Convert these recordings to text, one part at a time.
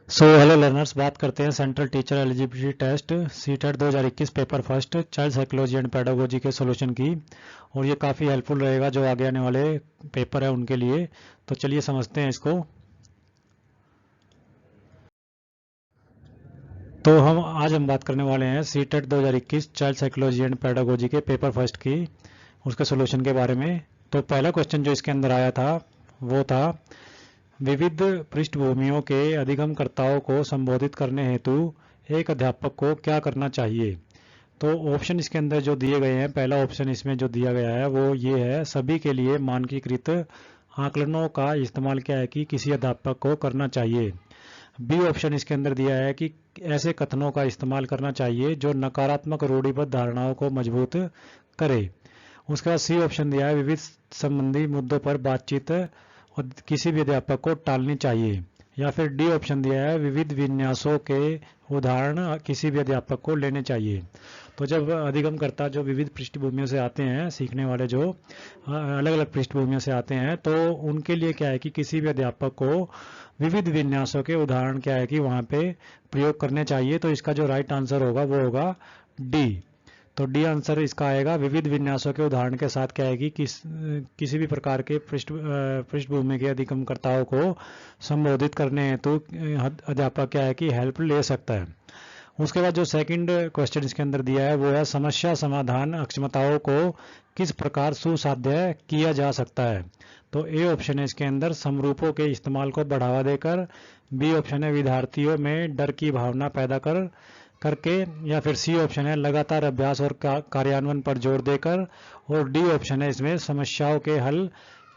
Hello learners, बात करते हैं central teacher eligibility test CTET 2021 paper first child psychology and pedagogy के solution की। और ये काफ़ी हेल्पफुल रहेगा जो आगे आने वाले पेपर है उनके लिए। तो चलिए समझते हैं इसको। तो आज हम बात करने वाले हैं CTET 2021 child psychology and pedagogy के पेपर फर्स्ट की, उसके सॉल्यूशन के बारे में। तो पहला क्वेश्चन जो इसके अंदर आया था वो था, विविध पृष्ठभूमियों के अधिगमकर्ताओं को संबोधित करने हेतु एक अध्यापक को क्या करना चाहिए। तो ऑप्शन इसके अंदर जो दिए गए हैं, पहला ऑप्शन इसमें जो दिया गया है वो ये है, सभी के लिए मानकीकृत आकलनों का इस्तेमाल क्या है कि किसी अध्यापक को करना चाहिए। बी ऑप्शन इसके अंदर दिया है कि ऐसे कथनों का इस्तेमाल करना चाहिए जो नकारात्मक रूढ़िबद्ध धारणाओं को मजबूत करे। उसके बाद सी ऑप्शन दिया है, विविध संबंधी मुद्दों पर बातचीत और किसी भी अध्यापक को टालनी चाहिए। या फिर डी ऑप्शन दिया है, विविध विन्यासों के उदाहरण किसी भी अध्यापक को लेने चाहिए। तो जब अधिगमकर्ता जो विविध पृष्ठभूमियों से आते हैं, सीखने वाले जो अलग अलग पृष्ठभूमियों से आते हैं, तो उनके लिए क्या है कि किसी भी अध्यापक को विविध विन्यासों के उदाहरण क्या है कि वहाँ पे प्रयोग करने चाहिए। तो इसका जो राइट आंसर होगा वो होगा डी। तो डी आंसर इसका आएगा, विविध विन्यासों के उदाहरण के साथ क्या है कि किसी भी प्रकार के पृष्ठभूमि के अधिगमकर्ताओं को संबोधित करने हेतु अध्यापक क्या है कि हेल्प ले सकता है। उसके बाद जो सेकंड क्वेश्चन इसके अंदर दिया है वो है, समस्या समाधान अक्षमताओं को किस प्रकार सुसाध्य किया जा सकता है। तो ए ऑप्शन है इसके अंदर, समरूपों के इस्तेमाल को बढ़ावा देकर। बी ऑप्शन है, विद्यार्थियों में डर की भावना पैदा करके। या फिर सी ऑप्शन है, लगातार अभ्यास और कार्यान्वयन पर जोर देकर। और डी ऑप्शन है इसमें, समस्याओं के हल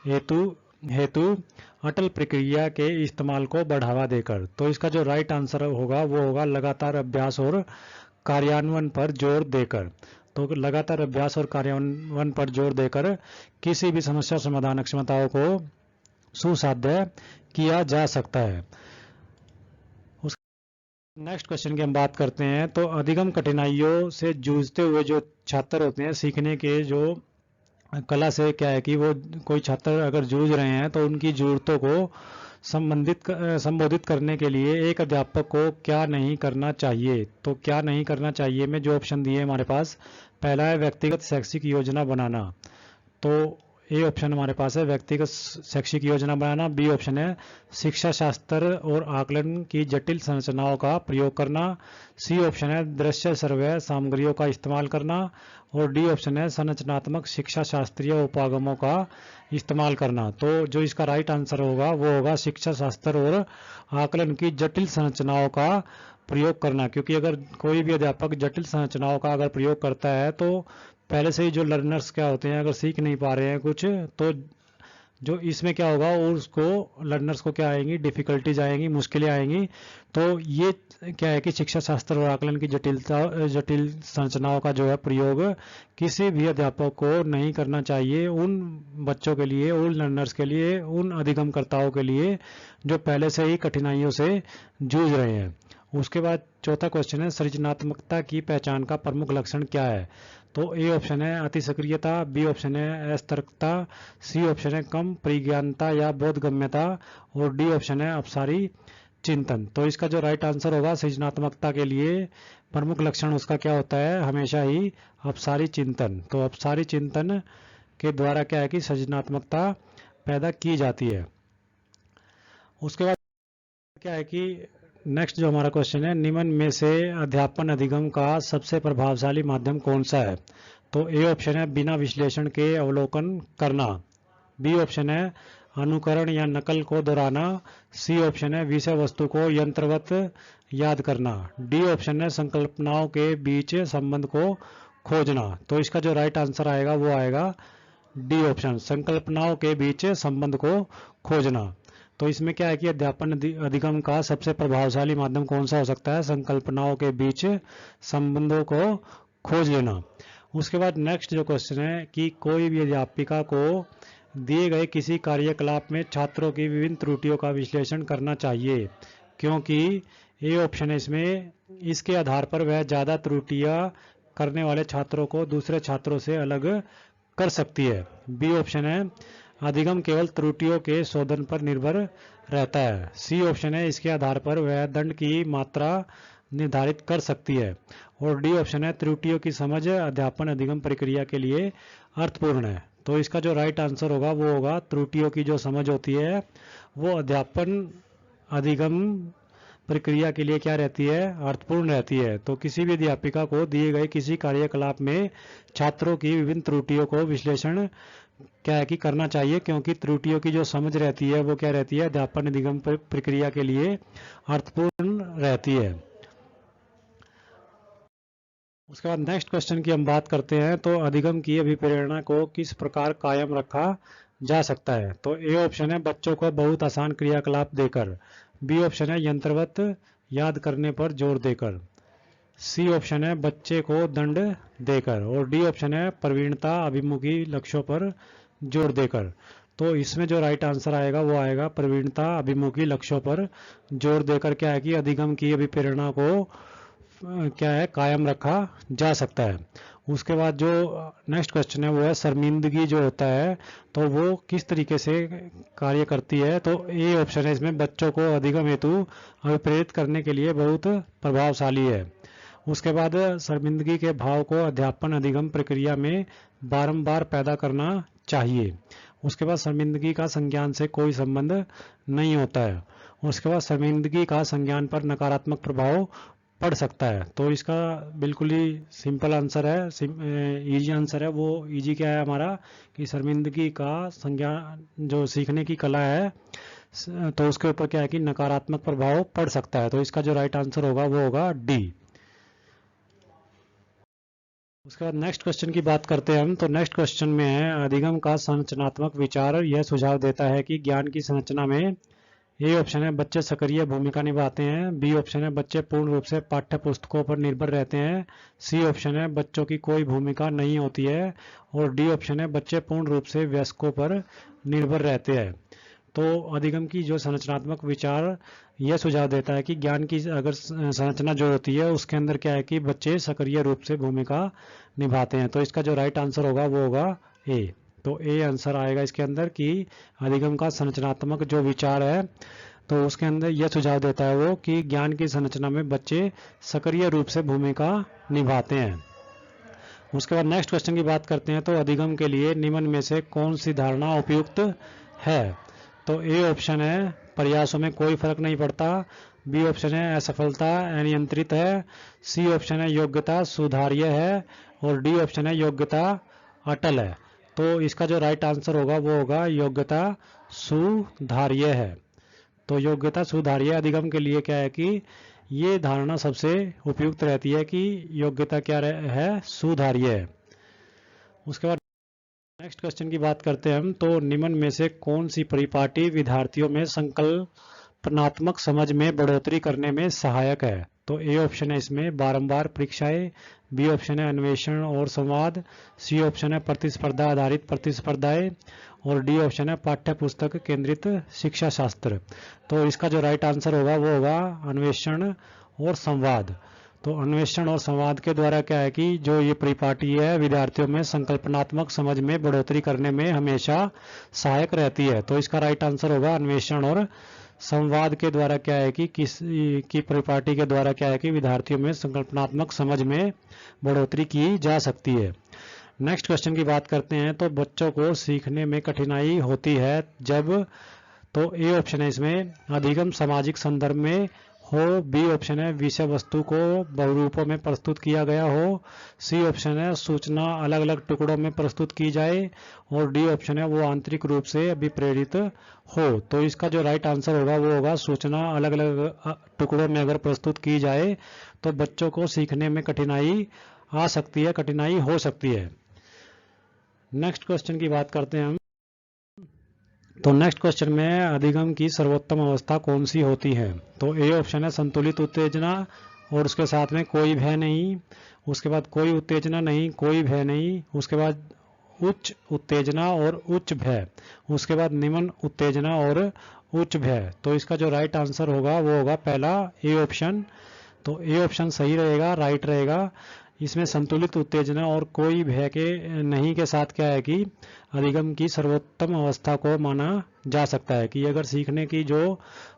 हेतु हेतु अटल प्रक्रिया के इस्तेमाल को बढ़ावा देकर। तो इसका जो राइट आंसर होगा वो होगा, लगातार अभ्यास और कार्यान्वयन पर जोर देकर। तो लगातार अभ्यास और कार्यान्वयन पर जोर देकर किसी भी समस्या समाधान क्षमताओं को सुसाध्य किया जा सकता है। नेक्स्ट क्वेश्चन की हम बात करते हैं। तो अधिगम कठिनाइयों से जूझते हुए जो छात्र होते हैं, सीखने के जो कला से क्या है कि वो कोई छात्र अगर जूझ रहे हैं तो उनकी जरूरतों को संबोधित करने के लिए एक अध्यापक को क्या नहीं करना चाहिए। तो क्या नहीं करना चाहिए में जो ऑप्शन दिए हमारे पास, पहला है व्यक्तिगत शैक्षिक योजना बनाना। तो ए ऑप्शन हमारे पास है, व्यक्तिगत शैक्षिक योजना बनाना। बी ऑप्शन है, शिक्षा शास्त्र और आकलन की जटिल संरचनाओं का प्रयोग करना। सी ऑप्शन है, दृश्य सर्वे सामग्रियों का इस्तेमाल करना। और डी ऑप्शन है, संरचनात्मक शिक्षा शास्त्रीय उपागमों का इस्तेमाल करना। तो जो इसका राइट आंसर होगा वो होगा, शिक्षा शास्त्र और आकलन की जटिल संरचनाओं का प्रयोग करना। क्योंकि अगर कोई भी अध्यापक जटिल संरचनाओं का अगर प्रयोग करता है तो पहले से ही जो लर्नर्स क्या होते हैं, अगर सीख नहीं पा रहे हैं कुछ, तो जो इसमें क्या होगा, और उसको लर्नर्स को क्या आएंगी, डिफिकल्टीज आएंगी, मुश्किलें आएंगी। तो ये क्या है कि शिक्षा शास्त्र और आकलन की जटिल संरचनाओं का जो है प्रयोग किसी भी अध्यापक को नहीं करना चाहिए, उन बच्चों के लिए, उन लर्नर्स के लिए, उन अधिगमकर्ताओं के लिए जो पहले से ही कठिनाइयों से जूझ रहे हैं। उसके बाद चौथा क्वेश्चन है, सृजनात्मकता की पहचान का प्रमुख लक्षण क्या है। तो ए ऑप्शन है अति सक्रियता, बी ऑप्शन है असतर्कता, सी ऑप्शन है कम परिज्ञानता या बोधगम्यता, और डी ऑप्शन है अपसारी चिंतन। तो इसका जो राइट आंसर होगा, सृजनात्मकता के लिए प्रमुख लक्षण उसका क्या होता है, हमेशा ही अपसारी चिंतन। तो अपसारी चिंतन के द्वारा क्या है कि सृजनात्मकता पैदा की जाती है। उसके बाद क्या है कि नेक्स्ट जो हमारा क्वेश्चन है, निम्न में से अध्यापन अधिगम का सबसे प्रभावशाली माध्यम कौन सा है। तो ए ऑप्शन है, बिना विश्लेषण के अवलोकन करना। बी ऑप्शन है, अनुकरण या नकल को दोहराना। सी ऑप्शन है, विषय वस्तु को यंत्रवत याद करना। डी ऑप्शन है, संकल्पनाओं के बीच संबंध को खोजना। तो इसका जो राइट आंसर आएगा वो आएगा डी ऑप्शन, संकल्पनाओं के बीच संबंध को खोजना। तो इसमें क्या है कि अध्यापन अधिगम का सबसे प्रभावशाली माध्यम कौन सा हो सकता है, संकल्पनाओं के बीच संबंधों को खोज लेना। उसके बाद नेक्स्ट जो क्वेश्चन है कि कोई भी अध्यापिका को दिए गए किसी कार्यकलाप में छात्रों की विभिन्न त्रुटियों का विश्लेषण करना चाहिए, क्योंकि ए ऑप्शन है इसमें, इसके आधार पर वह ज़्यादा त्रुटियां करने वाले छात्रों को दूसरे छात्रों से अलग कर सकती है। बी ऑप्शन है, अधिगम केवल त्रुटियों के शोधन पर निर्भर रहता है। सी ऑप्शन है, इसके आधार पर वह दंड की मात्रा निर्धारित कर सकती है। और डी ऑप्शन है, त्रुटियों की समझ अध्यापन अधिगम प्रक्रिया के लिए अर्थपूर्ण है। तो इसका जो राइट आंसर होगा वो होगा त्रुटियों की जो समझ होती है वो अध्यापन अधिगम प्रक्रिया के लिए क्या रहती है, अर्थपूर्ण रहती है। तो किसी भी अध्यापिका को दिए गए किसी कार्यकलाप में छात्रों की विभिन्न त्रुटियों को विश्लेषण क्या है कि करना चाहिए, क्योंकि त्रुटियों की जो समझ रहती है वो क्या रहती है, अध्यापन अधिगम प्रक्रिया के लिए अर्थपूर्ण रहती है। उसके बाद नेक्स्ट क्वेश्चन की हम बात करते हैं। तो अधिगम की अभिप्रेरणा को किस प्रकार कायम रखा जा सकता है। तो ए ऑप्शन है, बच्चों को बहुत आसान क्रियाकलाप देकर। बी ऑप्शन है, यंत्रवत याद करने पर जोर देकर। सी ऑप्शन है, बच्चे को दंड देकर। और डी ऑप्शन है, प्रवीणता अभिमुखी लक्ष्यों पर जोर देकर। तो इसमें जो राइट आंसर आएगा वो आएगा प्रवीणता अभिमुखी लक्ष्यों पर जोर देकर क्या है कि अधिगम की अभिप्रेरणा को क्या है कायम रखा जा सकता है। उसके बाद जो नेक्स्ट क्वेश्चन है वो है शर्मिंदगी जो होता है तो वो किस तरीके से कार्य करती है। तो ए ऑप्शन है, इसमें बच्चों को अधिगम हेतु अभिप्रेरित करने के लिए बहुत प्रभावशाली है। उसके बाद शर्मिंदगी के भाव को अध्यापन अधिगम प्रक्रिया में बारंबार पैदा करना चाहिए। उसके बाद शर्मिंदगी का संज्ञान से कोई संबंध नहीं होता है। उसके बाद शर्मिंदगी का संज्ञान पर नकारात्मक प्रभाव पढ़ सकता है। तो इसका बिल्कुल ही सिंपल आंसर है, इजी आंसर है। वो इजी क्या है हमारा कि शर्मिंदगी का संज्ञान जो सीखने की कला है तो उसके ऊपर क्या है कि नकारात्मक प्रभाव पड़ सकता है। तो इसका जो राइट आंसर होगा वो होगा डी। उसके बाद नेक्स्ट क्वेश्चन की बात करते हैं हम। तो नेक्स्ट क्वेश्चन में है अधिगम का संरचनात्मक विचार यह सुझाव देता है कि ज्ञान की संरचना में ए ऑप्शन है, बच्चे सक्रिय भूमिका निभाते हैं। बी ऑप्शन है, बच्चे पूर्ण रूप से पाठ्य पुस्तकों पर निर्भर रहते हैं। सी ऑप्शन है, बच्चों की कोई भूमिका नहीं होती है। और डी ऑप्शन है, बच्चे पूर्ण रूप से वयस्कों पर निर्भर रहते हैं। तो अधिगम की जो संरचनात्मक विचार यह सुझाव देता है कि ज्ञान की अगर संरचना जो होती है उसके अंदर क्या है कि बच्चे सक्रिय रूप से भूमिका निभाते हैं। तो इसका जो राइट आंसर होगा वो होगा ए। तो ए आंसर आएगा इसके अंदर कि अधिगम का संरचनात्मक जो विचार है तो उसके अंदर यह सुझाव देता है वो कि ज्ञान की संरचना में बच्चे सक्रिय रूप से भूमिका निभाते हैं। उसके बाद नेक्स्ट क्वेश्चन की बात करते हैं। तो अधिगम के लिए निम्न में से कौन सी धारणा उपयुक्त है। तो ए ऑप्शन है, प्रयासों में कोई फर्क नहीं पड़ता। बी ऑप्शन है, असफलता अनियंत्रित है। सी ऑप्शन है, योग्यता सुधार्य है। और डी ऑप्शन है, योग्यता अटल है। तो इसका जो राइट आंसर होगा वो होगा योग्यता सुधार्य है। तो योग्यता सुधार्य अधिगम के लिए क्या है कि ये धारणा सबसे उपयुक्त रहती है कि योग्यता क्या है, सुधार्य है। उसके बाद नेक्स्ट क्वेश्चन की बात करते हैं हम। तो निम्न में से कौन सी परिपाटी विद्यार्थियों में संकल्पनात्मक समझ में बढ़ोतरी करने में सहायक है। तो ए ऑप्शन है, इसमें बारंबार परीक्षाएं। बी ऑप्शन है, अन्वेषण और संवाद। सी ऑप्शन है, प्रतिस्पर्धा आधारित प्रतिस्पर्धाएं। और डी ऑप्शन है, पाठ्य पुस्तक केंद्रित शिक्षा शास्त्र। तो इसका जो राइट आंसर होगा वो होगा अन्वेषण और संवाद। तो अन्वेषण और संवाद के द्वारा क्या है कि जो ये परिपाटी है विद्यार्थियों में संकल्पनात्मक समझ में बढ़ोतरी करने में हमेशा सहायक रहती है। तो इसका राइट आंसर होगा अन्वेषण और संवाद के द्वारा क्या है कि किसी की परिपाटी के द्वारा क्या है कि विद्यार्थियों में संकल्पनात्मक समझ में बढ़ोतरी की जा सकती है। नेक्स्ट क्वेश्चन की बात करते हैं। तो बच्चों को सीखने में कठिनाई होती है जब। तो ए ऑप्शन है, इसमें अधिगम सामाजिक संदर्भ में हो। बी ऑप्शन है, विषय वस्तु को बहुरूपों में प्रस्तुत किया गया हो। सी ऑप्शन है, सूचना अलग अलग टुकड़ों में प्रस्तुत की जाए। और डी ऑप्शन है, वो आंतरिक रूप से अभिप्रेरित हो। तो इसका जो राइट आंसर होगा वो होगा सूचना अलग अलग टुकड़ों में अगर प्रस्तुत की जाए तो बच्चों को सीखने में कठिनाई आ सकती है, कठिनाई हो सकती है। नेक्स्ट क्वेश्चन की बात करते हैं हम। तो नेक्स्ट क्वेश्चन में अधिगम की सर्वोत्तम अवस्था कौन सी होती है। तो ए ऑप्शन है, संतुलित उत्तेजना और उसके साथ में कोई भय नहीं। उसके बाद कोई उत्तेजना नहीं, कोई भय नहीं। उसके बाद उच्च उत्तेजना और उच्च भय। उसके बाद निम्न उत्तेजना और उच्च भय। तो इसका जो राइट आंसर होगा वो होगा पहला ए ऑप्शन। तो ए ऑप्शन सही रहेगा, राइट रहेगा। इसमें संतुलित उत्तेजना और कोई भय के नहीं के साथ क्या है कि अधिगम की सर्वोत्तम अवस्था को माना जा सकता है कि अगर सीखने की जो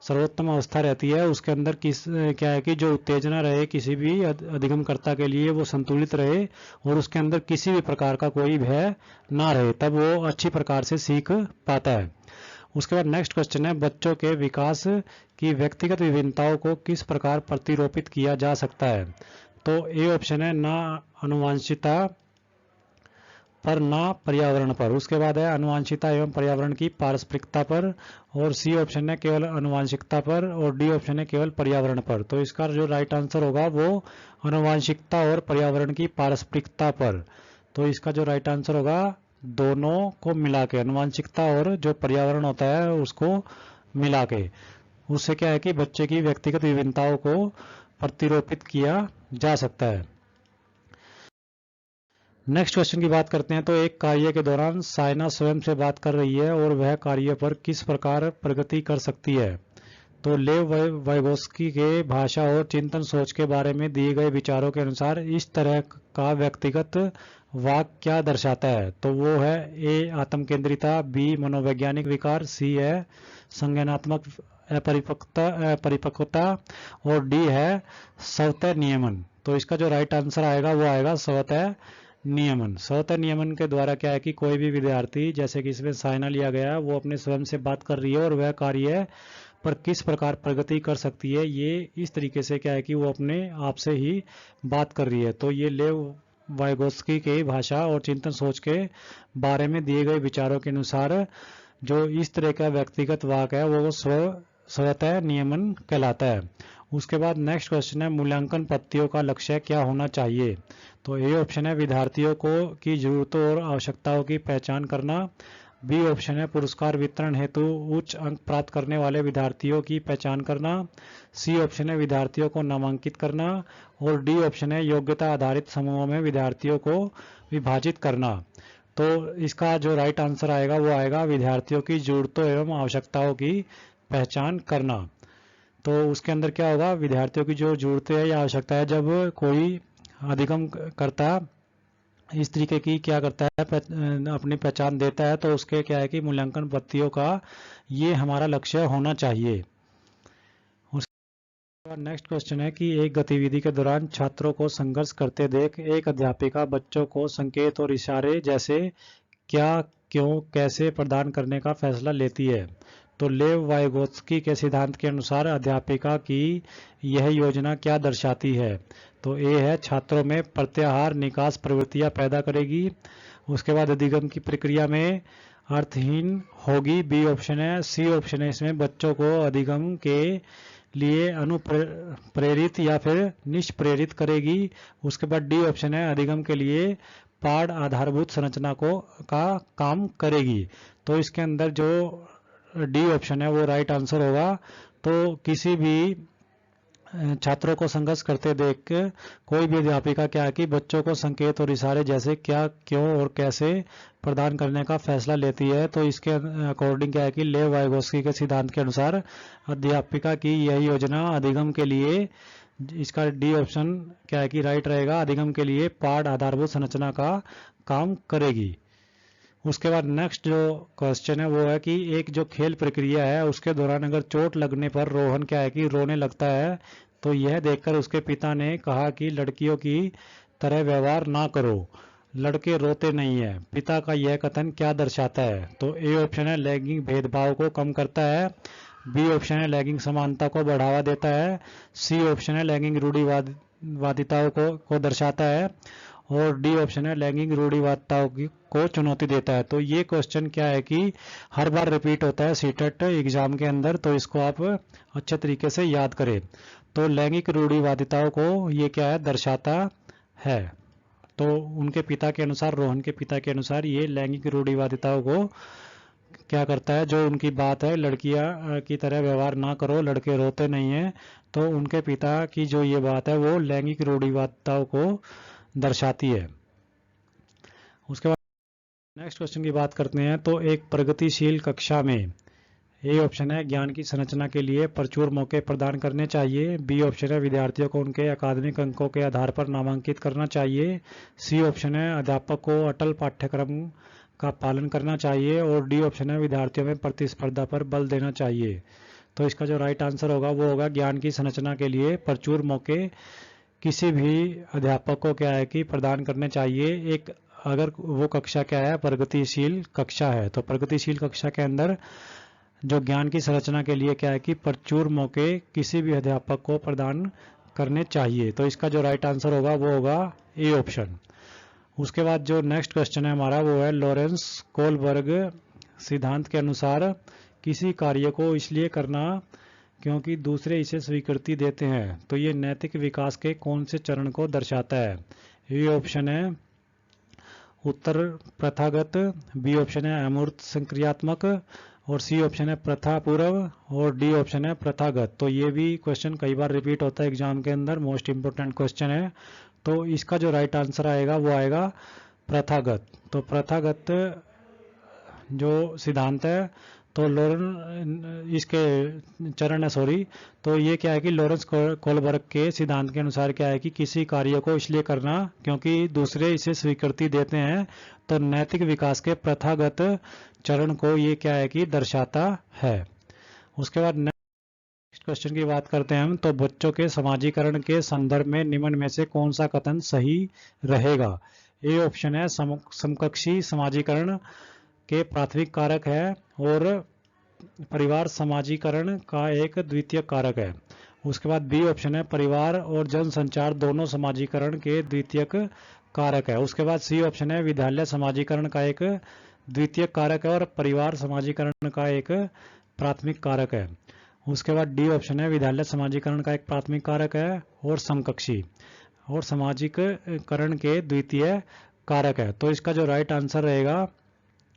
सर्वोत्तम अवस्था रहती है उसके अंदर क्या है कि जो उत्तेजना रहे किसी भी अधिगमकर्ता के लिए वो संतुलित रहे और उसके अंदर किसी भी प्रकार का कोई भय ना रहे, तब वो अच्छी प्रकार से सीख पाता है। उसके बाद नेक्स्ट क्वेश्चन है, बच्चों के विकास की व्यक्तिगत विभिन्नताओं को किस प्रकार प्रतिरूपित किया जा सकता है। तो ए ऑप्शन है ना आनुवंशिकता पर ना पर्यावरण पर। उसके बाद है आनुवंशिकता एवं पर्यावरण की पारस्परिकता पर, और सी ऑप्शन है केवल आनुवंशिकता पर, और डी ऑप्शन है केवल पर्यावरण पर। तो इसका जो राइट आंसर होगा वो आनुवंशिकता और पर्यावरण की पारस्परिकता पर। तो इसका जो राइट आंसर होगा दोनों को मिला के, आनुवंशिकता और जो पर्यावरण होता है उसको मिला के, उससे क्या है कि बच्चे की व्यक्तिगत विभिन्नताओं को प्रतिरूपित किया जा सकता है। नेक्स्ट क्वेश्चन की बात करते हैं। तो एक कार्य के दौरान साइना स्वयं से बात कर रही है और वह कार्य पर किस प्रकार प्रगति कर सकती है। तो लेव वाइगोस्की के भाषा और चिंतन सोच के बारे में दिए गए विचारों के अनुसार इस तरह का व्यक्तिगत वाक्य क्या दर्शाता है। तो वो है ए आत्मकेंद्रिता, बी मनोवैज्ञानिक विकार, सी है संज्ञानात्मक अपरिपक्वता और डी है स्वतः नियमन। तो इसका जो राइट आंसर आएगा वो आएगा स्वतः नियमन। स्वतः नियमन के द्वारा क्या है कि कोई भी विद्यार्थी, जैसे कि इसमें साइना लिया गया है, वो अपने स्वयं से बात कर रही है और वह कार्य पर किस प्रकार प्रगति कर सकती है, ये इस तरीके से क्या है कि वो अपने आप से ही बात कर रही है। तो ये लेव वाइगोस्की के भाषा और चिंतन सोच के बारे में दिए गए विचारों के अनुसार जो इस तरह का व्यक्तिगत वाक्य है वो स्वतः नियमन कहलाता है। उसके बाद नेक्स्ट क्वेश्चन है, मूल्यांकन पद्धतियों का लक्ष्य क्या होना चाहिए। तो ए ऑप्शन है विद्यार्थियों को की जरूरतों और आवश्यकताओं की पहचान करना, बी ऑप्शन है पुरस्कार वितरण हेतु उच्च अंक प्राप्त करने वाले विद्यार्थियों की पहचान करना, सी ऑप्शन है विद्यार्थियों को नामांकित करना, और डी ऑप्शन है योग्यता आधारित समूहों में विद्यार्थियों को विभाजित करना। तो इसका जो राइट आंसर आएगा वो आएगा विद्यार्थियों की जरूरतों एवं आवश्यकताओं की पहचान करना। तो उसके अंदर क्या होगा, विद्यार्थियों की जो जरूरतें है या आवश्यकता है, जब कोई अधिगम करता इस तरीके की क्या करता है अपनी पहचान देता है, तो उसके क्या है कि मूल्यांकन पद्धतियों का ये हमारा लक्ष्य होना चाहिए। उसके बाद नेक्स्ट क्वेश्चन है कि एक गतिविधि के दौरान छात्रों को संघर्ष करते देख एक अध्यापिका बच्चों को संकेत और इशारे जैसे क्या, क्यों, कैसे प्रदान करने का फैसला लेती है। तो लेव वाइगोत्स्की के सिद्धांत के अनुसार अध्यापिका की यह योजना क्या दर्शाती है। तो ए है छात्रों में प्रत्याहार निकास प्रवृत्तियां पैदा करेगी। उसके बाद अधिगम की प्रक्रिया में अर्थहीन होगी, बी ऑप्शन है। सी ऑप्शन है इसमें बच्चों को अधिगम के लिए अनुप्रेरित या फिर निष्प्रेरित करेगी। उसके बाद डी ऑप्शन है अधिगम के लिए पाठ आधारभूत संरचना का काम करेगी। तो इसके अंदर जो डी ऑप्शन है वो राइट आंसर होगा। तो किसी भी छात्रों को संघर्ष करते देख के कोई भी अध्यापिका क्या है कि बच्चों को संकेत और इशारे जैसे क्या, क्यों और कैसे प्रदान करने का फैसला लेती है। तो इसके अकॉर्डिंग क्या है कि लेव वाइगोस्की के सिद्धांत के अनुसार अध्यापिका की यह योजना अधिगम के लिए, इसका डी ऑप्शन क्या है कि राइट रहेगा, अधिगम के लिए पाठ आधारभूत संरचना का काम करेगी। उसके बाद नेक्स्ट जो क्वेश्चन है वो है कि एक जो खेल प्रक्रिया है उसके दौरान अगर चोट लगने पर रोहन क्या है कि रोने लगता है, तो यह देखकर उसके पिता ने कहा कि लड़कियों की तरह व्यवहार ना करो, लड़के रोते नहीं है। पिता का यह कथन क्या दर्शाता है। तो ए ऑप्शन है लैंगिक भेदभाव को कम करता है, बी ऑप्शन है लैंगिक समानता को बढ़ावा देता है, सी ऑप्शन है लैंगिक रूढ़िवादिताओं को दर्शाता है, और डी ऑप्शन है लैंगिक रूढ़िवादिताओं को चुनौती देता है। तो ये क्वेश्चन क्या है कि हर बार रिपीट होता है सीटेट एग्जाम के अंदर, तो इसको आप अच्छे तरीके से याद करें। तो लैंगिक रूढ़िवादिताओं को ये क्या है दर्शाता है। तो उनके पिता के अनुसार, रोहन के पिता के अनुसार, ये लैंगिक रूढ़िवादिताओं को क्या करता है, जो उनकी बात है लड़कियां की तरह व्यवहार ना करो, लड़के रोते नहीं है, तो उनके पिता की जो ये बात है वो लैंगिक रूढ़िवादिताओं को दर्शाती है। उसके बाद नेक्स्ट क्वेश्चन की बात करते हैं। तो एक प्रगतिशील कक्षा में ए ऑप्शन है ज्ञान की संरचना के लिए प्रचुर मौके प्रदान करने चाहिए। बी ऑप्शन है विद्यार्थियों को उनके अकादमिक अंकों के आधार पर नामांकित करना चाहिए। सी ऑप्शन है अध्यापक को अटल पाठ्यक्रम का पालन करना चाहिए। और डी ऑप्शन है विद्यार्थियों में प्रतिस्पर्धा पर बल देना चाहिए। तो इसका जो राइट आंसर होगा वो होगा ज्ञान की संरचना के लिए प्रचुर मौके किसी भी अध्यापक को क्या है कि प्रदान करने चाहिए। एक अगर वो कक्षा क्या है, प्रगतिशील कक्षा है, तो प्रगतिशील कक्षा के अंदर जो ज्ञान की संरचना के लिए क्या है कि प्रचुर मौके किसी भी अध्यापक को प्रदान करने चाहिए। तो इसका जो राइट आंसर होगा वो होगा ए ऑप्शन। उसके बाद जो नेक्स्ट क्वेश्चन है हमारा वो है लॉरेंस कोलबर्ग सिद्धांत के अनुसार किसी कार्य को इसलिए करना क्योंकि दूसरे इसे स्वीकृति देते हैं, तो ये नैतिक विकास के कौन से चरण को दर्शाता है। ये ऑप्शन है उत्तर प्रथागत, बी ऑप्शन है अमूर्त संक्रियात्मक, और सी ऑप्शन है प्रथा पूर्व, और डी ऑप्शन है प्रथागत। तो ये भी क्वेश्चन कई बार रिपीट होता है एग्जाम के अंदर, मोस्ट इंपोर्टेंट क्वेश्चन है। तो इसका जो राइट आंसर आएगा वो आएगा प्रथागत। तो प्रथागत जो सिद्धांत है तो इसके चरण है सॉरी, तो ये क्या है कि लॉरेंस कोलबर्ग के सिद्धांत के अनुसार क्या है कि किसी कार्य को इसलिए करना क्योंकि दूसरे इसे स्वीकृति देते हैं, तो नैतिक विकास के प्रथागत चरण को ये क्या है कि दर्शाता है। उसके बाद नेक्स्ट क्वेश्चन की बात करते हैं हम, तो बच्चों के समाजीकरण के संदर्भ में निम्न में से कौन सा कथन सही रहेगा। ए ऑप्शन है समकक्षी समाजीकरण के प्राथमिक कारक है और परिवार समाजीकरण का एक द्वितीय कारक है। उसके बाद बी ऑप्शन है परिवार और जनसंचार दोनों समाजीकरण के द्वितीयक कारक है। उसके बाद सी ऑप्शन है विद्यालय समाजीकरण का एक द्वितीय कारक है और परिवार समाजीकरण का एक प्राथमिक कारक है। उसके बाद डी ऑप्शन है विद्यालय समाजीकरण का एक प्राथमिक कारक है और समकक्षी और समाजीकरण के द्वितीय कारक है। तो इसका जो राइट आंसर रहेगा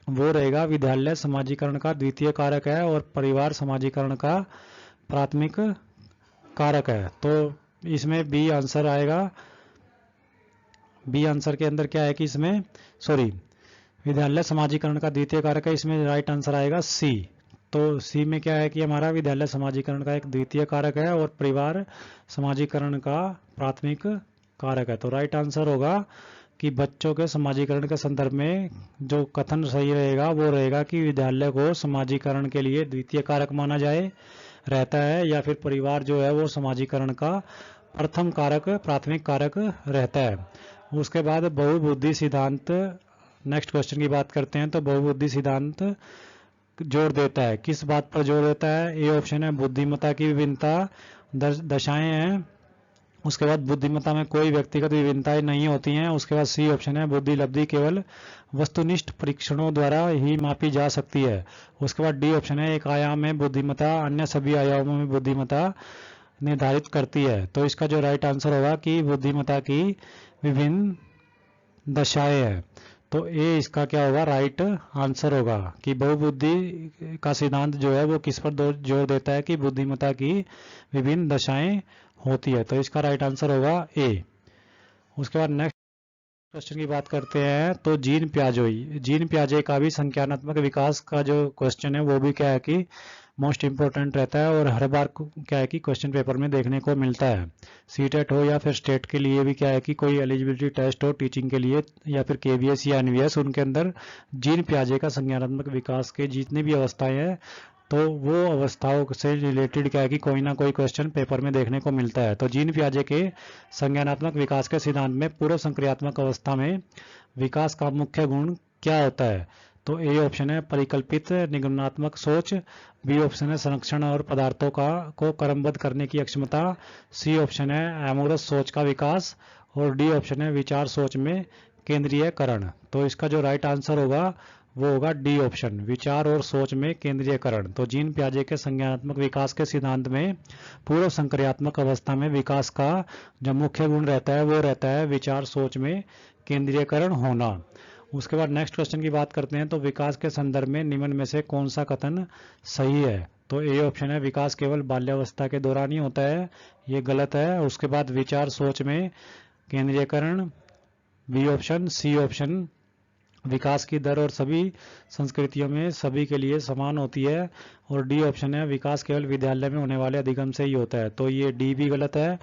वो रहेगा विद्यालय समाजीकरण का द्वितीय कारक है और परिवार समाजीकरण का प्राथमिक कारक है। तो इसमें बी आंसर आएगा। बी आंसर के अंदर क्या है कि इसमें विद्यालय समाजीकरण का द्वितीय कारक है, इसमें राइट आंसर आएगा सी। तो सी में क्या है कि हमारा विद्यालय समाजीकरण का एक द्वितीय कारक है और परिवार समाजीकरण का प्राथमिक कारक है। तो राइट आंसर होगा कि बच्चों के समाजीकरण के संदर्भ में जो कथन सही रहेगा वो रहेगा कि विद्यालय को समाजीकरण के लिए द्वितीय कारक माना जाए रहता है, या फिर परिवार जो है वो समाजीकरण का प्रथम कारक प्राथमिक कारक रहता है। उसके बाद बहुबुद्धि सिद्धांत, नेक्स्ट क्वेश्चन की बात करते हैं, तो बहुबुद्धि सिद्धांत जोर देता है, किस बात पर जोर देता है। ए ऑप्शन है बुद्धिमत्ता की विभिन्नता दशाएं हैं। उसके बाद बुद्धिमत्ता में कोई व्यक्तिगत विभिन्नताएं नहीं होती हैं। उसके बाद सी ऑप्शन है बुद्धि लब्धि केवल वस्तुनिष्ठ परीक्षणों द्वारा ही मापी जा सकती है। उसके बाद डी ऑप्शन है एक आयाम में बुद्धिमत्ता अन्य सभी आयामों में बुद्धिमत्ता निर्धारित करती है। तो इसका जो राइट आंसर होगा कि बुद्धिमत्ता की विभिन्न दशाएं है। तो ए इसका क्या होगा राइट आंसर होगा कि बहुबुद्धि का सिद्धांत जो है वो किस पर जोर देता है कि बुद्धिमत्ता की विभिन्न दशाएं होती है। तो इसका राइट आंसर होगा ए। उसके बाद नेक्स्ट क्वेश्चन की बात करते हैं, तो जीन पियाजे का भी संज्ञानात्मक विकास का जो क्वेश्चन है वो भी क्या है कि मोस्ट इंपोर्टेंट रहता है और हर बार क्या है कि क्वेश्चन पेपर में देखने को मिलता है। सीटेट हो या फिर स्टेट के लिए भी क्या है कि कोई एलिजिबिलिटी टेस्ट हो टीचिंग के लिए या फिर केवीएस या एनवीएस, उनके अंदर जीन पियाजे का संज्ञानात्मक विकास के जितनी भी अवस्थाएं हैं तो वो अवस्थाओं से रिलेटेड क्या है कि कोई ना कोई क्वेश्चन पेपर में देखने को मिलता है। तो जीन पियाजे के संज्ञानात्मक विकास के सिद्धांत में पूर्व संक्रियात्मक अवस्था में विकास का मुख्य गुण क्या होता है। तो ए ऑप्शन है परिकल्पित निगमनात्मक सोच, बी ऑप्शन है संरक्षण और पदार्थों को क्रमबद्ध करने की अक्षमता, सी ऑप्शन है एमोरस सोच का विकास, और डी ऑप्शन है विचार सोच में केंद्रीयकरण। तो इसका जो राइट आंसर होगा वो होगा डी ऑप्शन, विचार और सोच में केंद्रीयकरण। तो जीन पियाजे के संज्ञानात्मक विकास के सिद्धांत में पूर्व संक्रियात्मक अवस्था में विकास का जो मुख्य गुण रहता है वो रहता है विचार सोच में केंद्रीयकरण होना। उसके बाद नेक्स्ट क्वेश्चन की बात करते हैं, तो विकास के संदर्भ में निम्न में से कौन सा कथन सही है। तो ए ऑप्शन है विकास केवल बाल्यावस्था के दौरान ही होता है, ये गलत है। उसके बाद विचार सोच में केंद्रीयकरण बी ऑप्शन, सी ऑप्शन विकास की दर और सभी संस्कृतियों में सभी के लिए समान होती है। और डी ऑप्शन है विकास केवल विद्यालय में होने वाले अधिगम से ही होता है। तो ये डी भी गलत है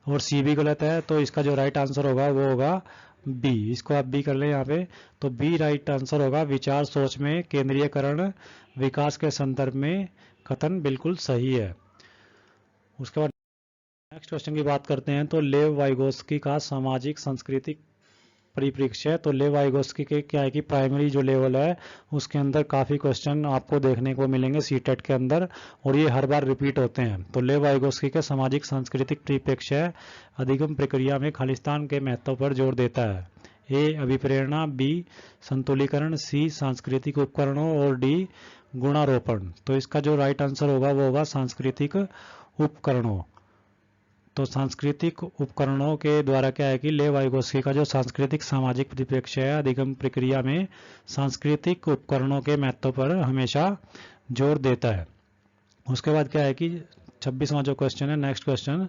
और सी भी गलत है। तो इसका जो राइट आंसर होगा वो होगा बी। इसको आप बी कर लें यहाँ पे। तो बी राइट आंसर होगा। विचार सोच में केंद्रीयकरण विकास के संदर्भ में कथन बिल्कुल सही है। उसके बाद नेक्स्ट क्वेश्चन की बात करते हैं। तो लेव वाइगोस्की का सामाजिक सांस्कृतिक परिप्रेक्ष्य। तो लेव वाइगोस्की के क्या है कि प्राइमरी जो लेवल है उसके अंदर काफ़ी क्वेश्चन आपको देखने को मिलेंगे सीटेट के अंदर, और ये हर बार रिपीट होते हैं। तो लेव वाइगोस्की के सामाजिक सांस्कृतिक परिप्रेक्ष्य अधिगम प्रक्रिया में खालिस्तान के महत्व पर जोर देता है। ए अभिप्रेरणा, बी संतुलीकरण, सी सांस्कृतिक उपकरणों और डी गुणारोपण। तो इसका जो राइट आंसर होगा वो होगा सांस्कृतिक उपकरणों। तो सांस्कृतिक उपकरणों के द्वारा क्या है कि लेव वाइगोस्की का जो सांस्कृतिक सामाजिक परिप्रेक्ष्य है अधिगम प्रक्रिया में सांस्कृतिक उपकरणों के महत्व पर हमेशा जोर देता है। उसके बाद क्या है कि 26वां जो क्वेश्चन है, नेक्स्ट क्वेश्चन,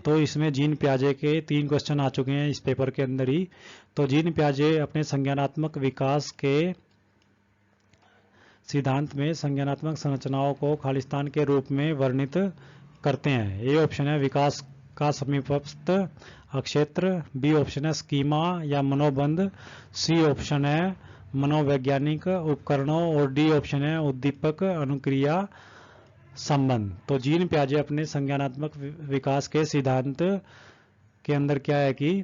तो इसमें जीन पियाजे के 3 क्वेश्चन आ चुके हैं इस पेपर के अंदर ही। तो जीन पियाजे अपने संज्ञानात्मक विकास के सिद्धांत में संज्ञानात्मक संरचनाओं को खालिस्तान के रूप में वर्णित करते हैं। ए ऑप्शन है विकास का समीपस्थ अक्षेत्र, बी ऑप्शन है स्कीमा या मनोबंध, सी ऑप्शन है मनोवैज्ञानिक उपकरणों और डी ऑप्शन है उद्दीपक अनुक्रिया संबंध। तो जीन पियाजे अपने संज्ञानात्मक विकास के सिद्धांत के अंदर क्या है कि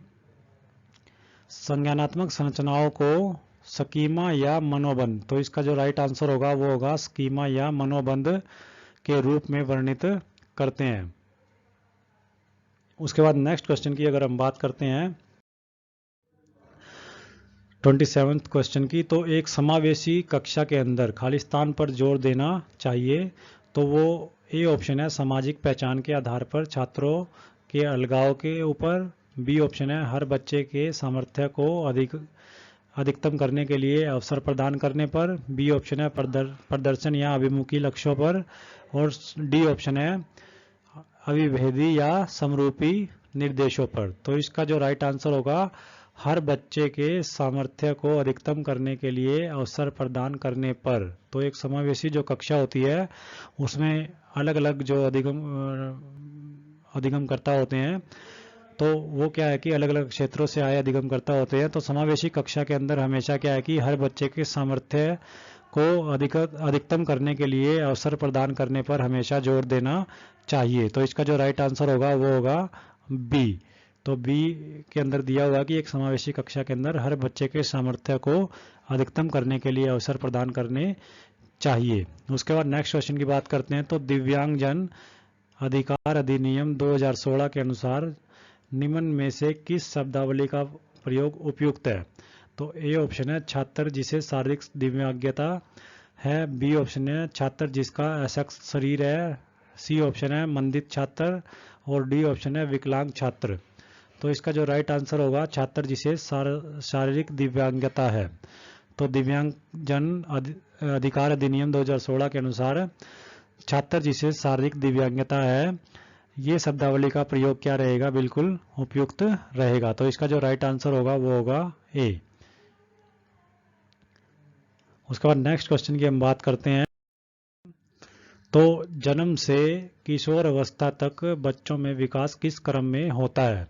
संज्ञानात्मक संरचनाओं को स्कीमा या मनोबंध, तो इसका जो राइट आंसर होगा वो होगा स्कीमा या मनोबंध के रूप में वर्णित करते हैं। उसके बाद नेक्स्ट क्वेश्चन की अगर हम बात करते हैं 27th क्वेश्चन की, तो एक समावेशी कक्षा के अंदर खालिस्तान पर जोर देना चाहिए। तो वो ए ऑप्शन है सामाजिक पहचान के आधार पर छात्रों के अलगाव के ऊपर, बी ऑप्शन है हर बच्चे के सामर्थ्य को अधिकतम करने के लिए अवसर प्रदान करने पर, बी ऑप्शन है प्रदर्शन या अभिमुखी लक्ष्यों पर, और डी ऑप्शन है अविभेदी या समरूपी निर्देशों पर। तो इसका जो राइट आंसर होगा हर बच्चे के सामर्थ्य को अधिकतम करने के लिए अवसर प्रदान करने पर। तो एक समावेशी जो कक्षा होती है उसमें अलग अलग जो अधिगमकर्ता होते हैं, तो वो क्या है कि अलग अलग क्षेत्रों से आए अधिगमकर्ता होते हैं। तो समावेशी कक्षा के अंदर हमेशा क्या है कि हर बच्चे के सामर्थ्य को अधिकतम करने के लिए अवसर प्रदान करने पर हमेशा जोर देना चाहिए। तो इसका जो राइट आंसर होगा वो होगा बी। तो बी के अंदर दिया हुआ कि एक समावेशी कक्षा के अंदर हर बच्चे के सामर्थ्य को अधिकतम करने के लिए अवसर प्रदान करने चाहिए। उसके बाद नेक्स्ट क्वेश्चन की बात करते हैं। तो दिव्यांगजन अधिकार अधिनियम 2016 के अनुसार निम्न में से किस शब्दावली का प्रयोग उपयुक्त है। तो ए ऑप्शन है छात्र जिसे शारीरिक दिव्यांगता है, बी ऑप्शन है छात्र जिसका अशक्त शरीर है, सी ऑप्शन है मंदित छात्र, और डी ऑप्शन है विकलांग छात्र। तो इसका जो राइट आंसर होगा छात्र जिसे शारीरिक दिव्यांगता है। तो दिव्यांगजन अधिकार अधिनियम 2016 के अनुसार छात्र जिसे शारीरिक दिव्यांगता है, ये शब्दावली का प्रयोग क्या रहेगा, बिल्कुल उपयुक्त रहेगा। तो इसका जो राइट आंसर होगा वो होगा ए। उसके बाद नेक्स्ट क्वेश्चन की हम बात करते हैं। तो जन्म से किशोर अवस्था तक बच्चों में विकास किस क्रम में होता है।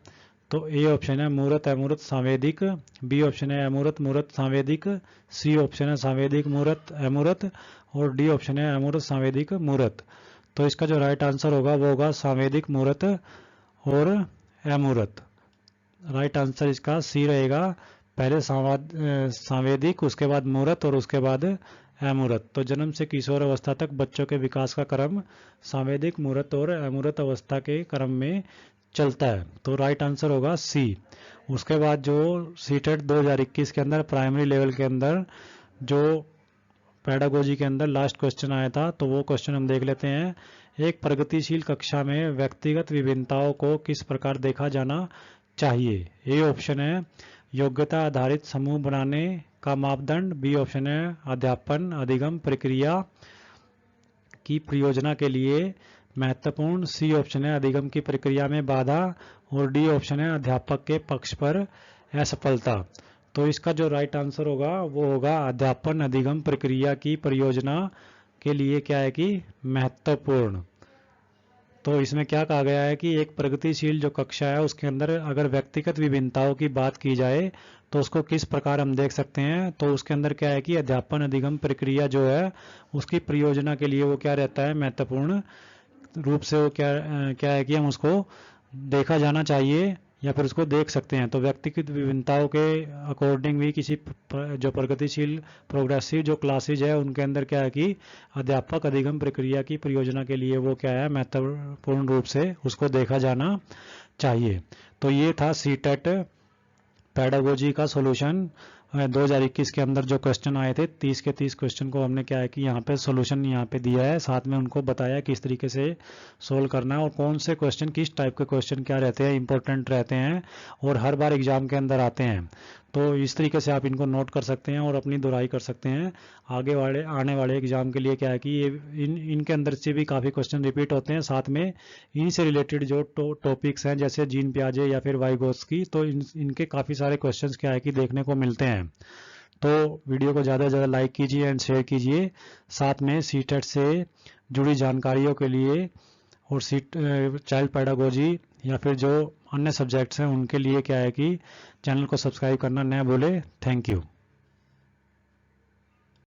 तो ए ऑप्शन है मूर्त अमूर्त सांवेदिक, बी ऑप्शन है अमूर्त मूर्त सांवेदिक, सी ऑप्शन है सांवेदिक मूर्त अमूर्त, और डी ऑप्शन है अमूर्त सांवेदिक मूर्त। तो इसका जो राइट आंसर होगा वो होगा सांवेदिक मूर्त और अमूर्त। राइट आंसर इसका सी रहेगा, पहले सांवेदिक, उसके बाद मूर्त और उसके बाद अमूर्त। तो जन्म से किशोर अवस्था तक बच्चों के विकास का क्रम सांवेदिक, मूर्त और अमूर्त अवस्था के क्रम में चलता है। तो राइट आंसर होगा सी। उसके बाद जो सीटेट 2021 के अंदर प्राइमरी लेवल के अंदर जो पेडागोजी के अंदर लास्ट क्वेश्चन आया था, तो वो क्वेश्चन हम देख लेते हैं। एक प्रगतिशील कक्षा में व्यक्तिगत विभिन्नताओं को किस प्रकार देखा जाना चाहिए। ए ऑप्शन है योग्यता आधारित समूह बनाने का मापदंड, बी ऑप्शन है अध्यापन अधिगम प्रक्रिया की प्रयोजना के लिए महत्वपूर्ण, सी ऑप्शन है अधिगम की प्रक्रिया में बाधा, और डी ऑप्शन है अध्यापक के पक्ष पर असफलता। तो इसका जो राइट आंसर होगा वो होगा अध्यापन अधिगम प्रक्रिया की परियोजना के लिए क्या है कि महत्वपूर्ण। तो इसमें क्या कहा गया है कि एक प्रगतिशील जो कक्षा है उसके अंदर अगर व्यक्तिगत विभिन्नताओं की बात की जाए तो उसको किस प्रकार हम देख सकते हैं। तो उसके अंदर क्या है कि अध्यापन अधिगम प्रक्रिया जो है उसकी परियोजना के लिए वो क्या रहता है, महत्वपूर्ण रूप से वो क्या है कि हम उसको देखा जाना चाहिए या फिर उसको देख सकते हैं। तो व्यक्तिगत विभिन्नताओं के अकॉर्डिंग भी किसी जो प्रगतिशील प्रोग्रेसिव जो क्लासेज है उनके अंदर क्या है कि अध्यापक अधिगम प्रक्रिया की परियोजना के लिए वो क्या है, महत्वपूर्ण रूप से उसको देखा जाना चाहिए। तो ये था सीटेट पेडागोजी का सॉल्यूशन 2021 के अंदर जो क्वेश्चन आए थे 30 के 30 क्वेश्चन को हमने क्या है कि यहाँ पे सॉल्यूशन यहाँ पे दिया है, साथ में उनको बताया किस तरीके से सोल्व करना है और कौन से क्वेश्चन किस टाइप के क्वेश्चन क्या रहते हैं, इंपॉर्टेंट रहते हैं और हर बार एग्जाम के अंदर आते हैं। तो इस तरीके से आप इनको नोट कर सकते हैं और अपनी दुराई कर सकते हैं। आगे वाले आने वाले एग्जाम के लिए क्या है कि ये इनके अंदर से भी काफ़ी क्वेश्चन रिपीट होते हैं, साथ में इनसे रिलेटेड जो टॉपिक्स हैं जैसे जीन पियाजे या फिर वाइगोत्स्की, तो इनके काफ़ी सारे क्वेश्चंस क्या है कि देखने को मिलते हैं। तो वीडियो को ज़्यादा से ज़्यादा लाइक कीजिए एंड शेयर कीजिए। साथ में सीटेट से जुड़ी जानकारियों के लिए और चाइल्ड पेडागोजी या फिर जो अन्य सब्जेक्ट्स हैं उनके लिए क्या है कि चैनल को सब्सक्राइब करना न भूले। Thank you.